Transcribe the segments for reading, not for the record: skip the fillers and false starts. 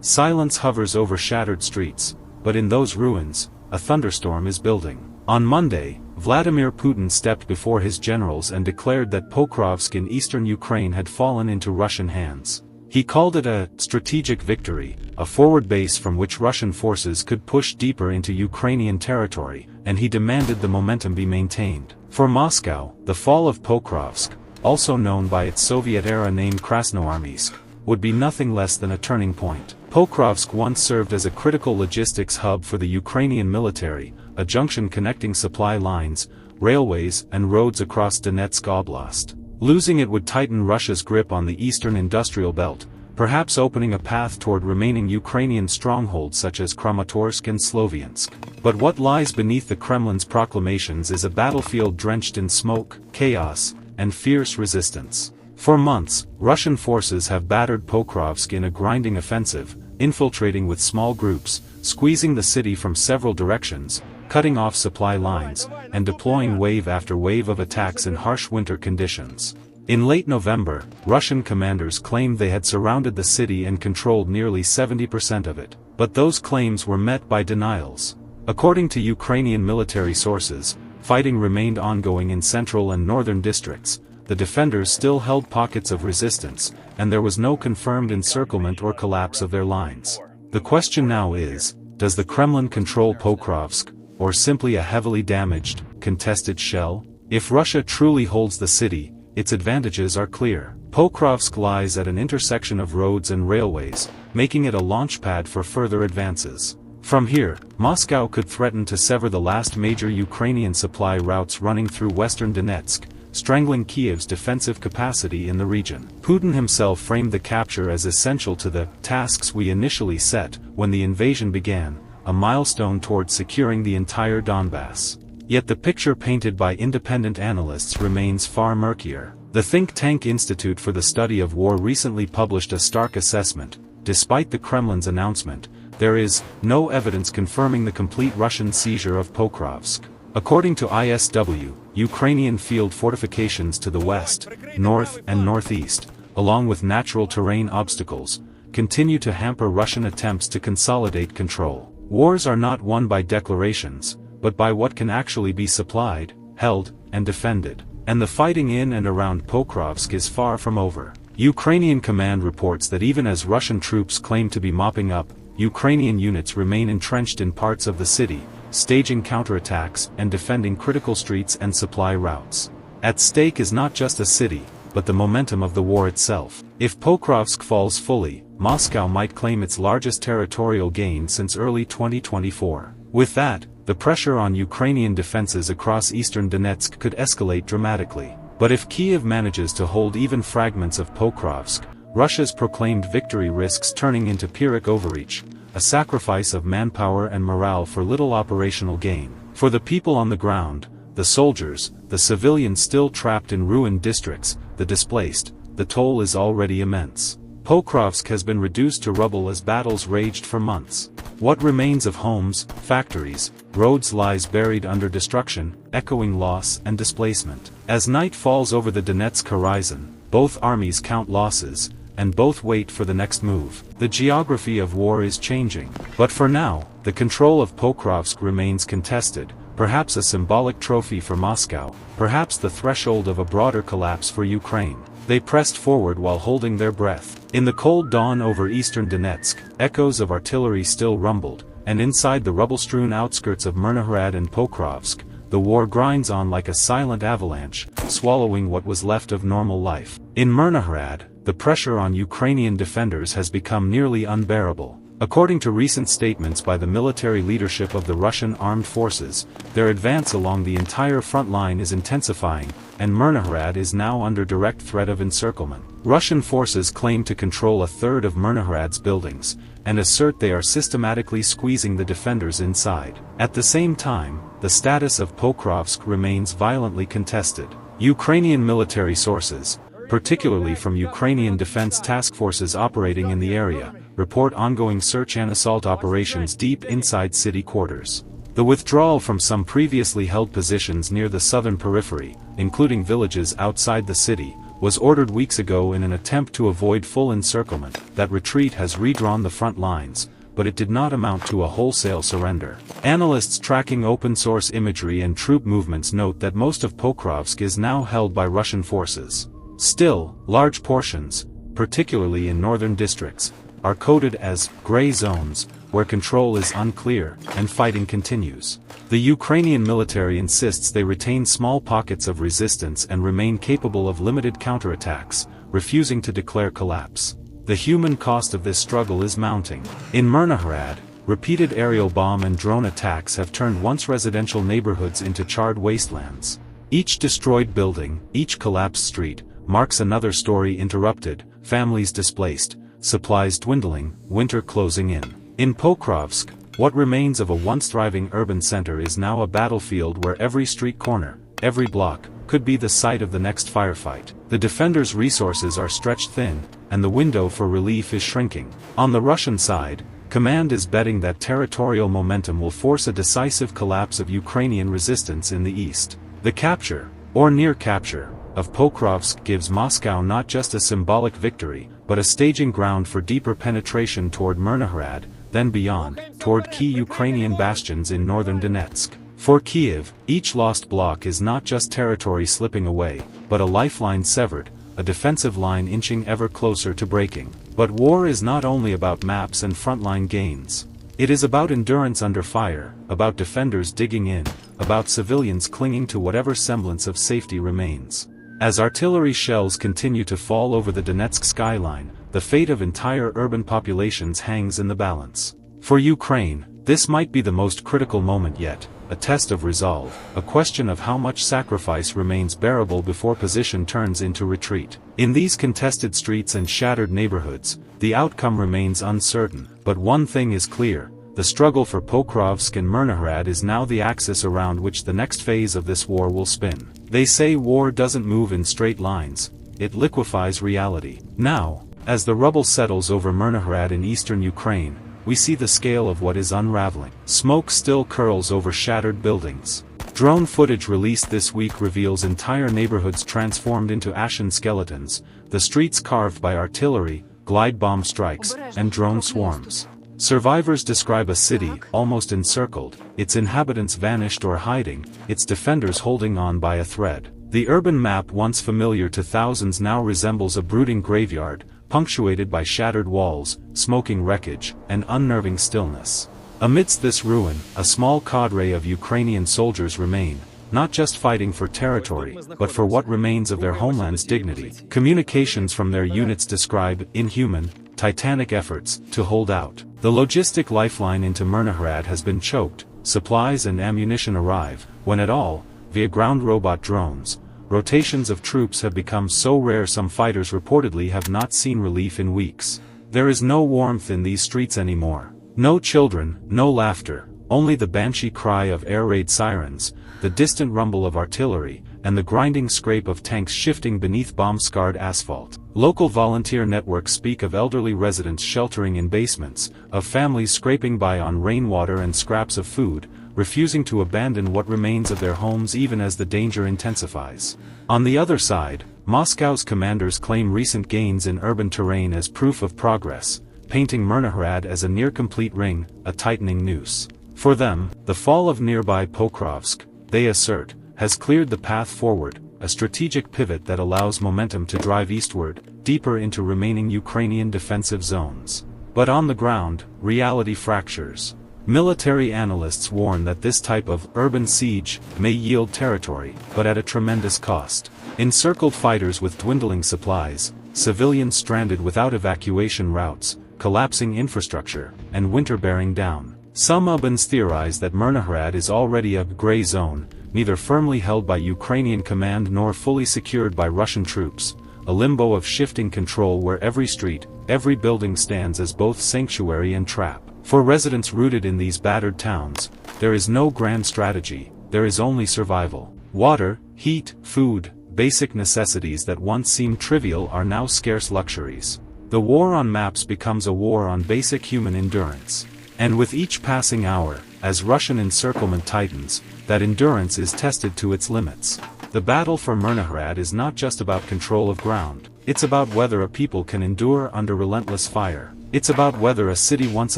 Silence hovers over shattered streets, but in those ruins, a thunderstorm is building. On Monday, Vladimir Putin stepped before his generals and declared that Pokrovsk in eastern Ukraine had fallen into Russian hands. He called it a strategic victory, a forward base from which Russian forces could push deeper into Ukrainian territory, and he demanded the momentum be maintained. For Moscow, the fall of Pokrovsk, also known by its Soviet-era name Krasnoarmeysk, would be nothing less than a turning point. Pokrovsk once served as a critical logistics hub for the Ukrainian military, a junction connecting supply lines, railways and roads across Donetsk Oblast. Losing it would tighten Russia's grip on the eastern industrial belt, perhaps opening a path toward remaining Ukrainian strongholds such as Kramatorsk and Sloviansk. But what lies beneath the Kremlin's proclamations is a battlefield drenched in smoke, chaos, and fierce resistance. For months, Russian forces have battered Pokrovsk in a grinding offensive, infiltrating with small groups, squeezing the city from several directions, cutting off supply lines, and deploying wave after wave of attacks in harsh winter conditions. In late November, Russian commanders claimed they had surrounded the city and controlled nearly 70% of it, but those claims were met by denials. According to Ukrainian military sources, fighting remained ongoing in central and northern districts. The defenders still held pockets of resistance, and there was no confirmed encirclement or collapse of their lines. The question now is, does the Kremlin control Pokrovsk, or simply a heavily damaged, contested shell? If Russia truly holds the city, its advantages are clear. Pokrovsk lies at an intersection of roads and railways, making it a launchpad for further advances. From here, Moscow could threaten to sever the last major Ukrainian supply routes running through western Donetsk, strangling Kiev's defensive capacity in the region. Putin himself framed the capture as essential to the tasks we initially set when the invasion began, a milestone towards securing the entire Donbass. Yet the picture painted by independent analysts remains far murkier. The think tank Institute for the Study of War recently published a stark assessment. Despite the Kremlin's announcement, there is no evidence confirming the complete Russian seizure of Pokrovsk. According to ISW, Ukrainian field fortifications to the west, north and northeast, along with natural terrain obstacles, continue to hamper Russian attempts to consolidate control. Wars are not won by declarations, but by what can actually be supplied, held, and defended. And the fighting in and around Pokrovsk is far from over. Ukrainian command reports that even as Russian troops claim to be mopping up, Ukrainian units remain entrenched in parts of the city, staging counterattacks and defending critical streets and supply routes. At stake is not just a city, but the momentum of the war itself. If Pokrovsk falls fully, Moscow might claim its largest territorial gain since early 2024. With that, the pressure on Ukrainian defenses across eastern Donetsk could escalate dramatically. But if Kiev manages to hold even fragments of Pokrovsk, Russia's proclaimed victory risks turning into Pyrrhic overreach, a sacrifice of manpower and morale for little operational gain. For the people on the ground, the soldiers, the civilians still trapped in ruined districts, the displaced, the toll is already immense. Pokrovsk has been reduced to rubble as battles raged for months. What remains of homes, factories, roads lies buried under destruction, echoing loss and displacement. As night falls over the Donetsk horizon, both armies count losses, and both wait for the next move. The geography of war is changing. But for now, the control of Pokrovsk remains contested, perhaps a symbolic trophy for Moscow, perhaps the threshold of a broader collapse for Ukraine. They pressed forward while holding their breath. In the cold dawn over eastern Donetsk, echoes of artillery still rumbled, and inside the rubble-strewn outskirts of Myrnohrad and Pokrovsk, the war grinds on like a silent avalanche, swallowing what was left of normal life. In Myrnohrad, the pressure on Ukrainian defenders has become nearly unbearable. According to recent statements by the military leadership of the Russian armed forces, their advance along the entire front line is intensifying, and Myrnohrad is now under direct threat of encirclement. Russian forces claim to control a third of Myrnohrad's buildings, and assert they are systematically squeezing the defenders inside. At the same time, the status of Pokrovsk remains violently contested. Ukrainian military sources, particularly from Ukrainian defense task forces operating in the area, report ongoing search and assault operations deep inside city quarters. The withdrawal from some previously held positions near the southern periphery, including villages outside the city, was ordered weeks ago in an attempt to avoid full encirclement. That retreat has redrawn the front lines, but it did not amount to a wholesale surrender. Analysts tracking open-source imagery and troop movements note that most of Pokrovsk is now held by Russian forces. Still, large portions, particularly in northern districts, are coded as gray zones, where control is unclear, and fighting continues. The Ukrainian military insists they retain small pockets of resistance and remain capable of limited counterattacks, refusing to declare collapse. The human cost of this struggle is mounting. In Myrnahrad, repeated aerial bomb and drone attacks have turned once residential neighborhoods into charred wastelands. Each destroyed building, each collapsed street, marks another story interrupted, families displaced, supplies dwindling, winter closing in. In Pokrovsk, what remains of a once thriving urban center is now a battlefield where every street corner, every block, could be the site of the next firefight. The defenders' resources are stretched thin, and the window for relief is shrinking. On the Russian side, command is betting that territorial momentum will force a decisive collapse of Ukrainian resistance in the east. The capture, or near capture, of Pokrovsk gives Moscow not just a symbolic victory, but a staging ground for deeper penetration toward Myrnahrad, then beyond, toward key Ukrainian bastions in northern Donetsk. For Kiev, each lost block is not just territory slipping away, but a lifeline severed, a defensive line inching ever closer to breaking. But war is not only about maps and frontline gains. It is about endurance under fire, about defenders digging in, about civilians clinging to whatever semblance of safety remains. As artillery shells continue to fall over the Donetsk skyline, the fate of entire urban populations hangs in the balance. For Ukraine, this might be the most critical moment yet, a test of resolve, a question of how much sacrifice remains bearable before position turns into retreat. In these contested streets and shattered neighborhoods, the outcome remains uncertain, but one thing is clear: the struggle for Pokrovsk and Myrnahrad is now the axis around which the next phase of this war will spin. They say war doesn't move in straight lines, it liquefies reality. Now, as the rubble settles over Myrnahrad in eastern Ukraine, we see the scale of what is unraveling. Smoke still curls over shattered buildings. Drone footage released this week reveals entire neighborhoods transformed into ashen skeletons, the streets carved by artillery, glide bomb strikes, and drone swarms. Survivors describe a city almost encircled, its inhabitants vanished or hiding, its defenders holding on by a thread. The urban map once familiar to thousands now resembles a brooding graveyard, punctuated by shattered walls, smoking wreckage, and unnerving stillness. Amidst this ruin, a small cadre of Ukrainian soldiers remain, not just fighting for territory, but for what remains of their homeland's dignity. Communications from their units describe inhuman, titanic efforts to hold out. The logistic lifeline into Myrnahrad has been choked, supplies and ammunition arrive, when at all, via ground robot drones. Rotations of troops have become so rare some fighters reportedly have not seen relief in weeks. There is no warmth in these streets anymore. No children, no laughter, only the banshee cry of air raid sirens, the distant rumble of artillery, and the grinding scrape of tanks shifting beneath bomb-scarred asphalt. Local volunteer networks speak of elderly residents sheltering in basements, of families scraping by on rainwater and scraps of food, refusing to abandon what remains of their homes even as the danger intensifies. On the other side, Moscow's commanders claim recent gains in urban terrain as proof of progress, painting Myrnahrad as a near-complete ring, a tightening noose. For them, the fall of nearby Pokrovsk, they assert, has cleared the path forward, a strategic pivot that allows momentum to drive eastward, deeper into remaining Ukrainian defensive zones. But on the ground, reality fractures. Military analysts warn that this type of urban siege may yield territory, but at a tremendous cost. Encircled fighters with dwindling supplies, civilians stranded without evacuation routes, collapsing infrastructure, and winter bearing down. Some Ubans theorize that Myrnahrad is already a gray zone, neither firmly held by Ukrainian command nor fully secured by Russian troops, a limbo of shifting control where every street, every building stands as both sanctuary and trap. For residents rooted in these battered towns, there is no grand strategy, there is only survival. Water, heat, food, basic necessities that once seemed trivial are now scarce luxuries. The war on maps becomes a war on basic human endurance. And with each passing hour, as Russian encirclement tightens, that endurance is tested to its limits. The battle for Myrnohrad is not just about control of ground. It's about whether a people can endure under relentless fire. It's about whether a city once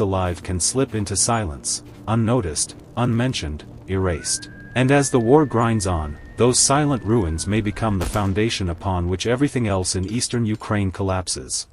alive can slip into silence, unnoticed, unmentioned, erased. And as the war grinds on, those silent ruins may become the foundation upon which everything else in eastern Ukraine collapses.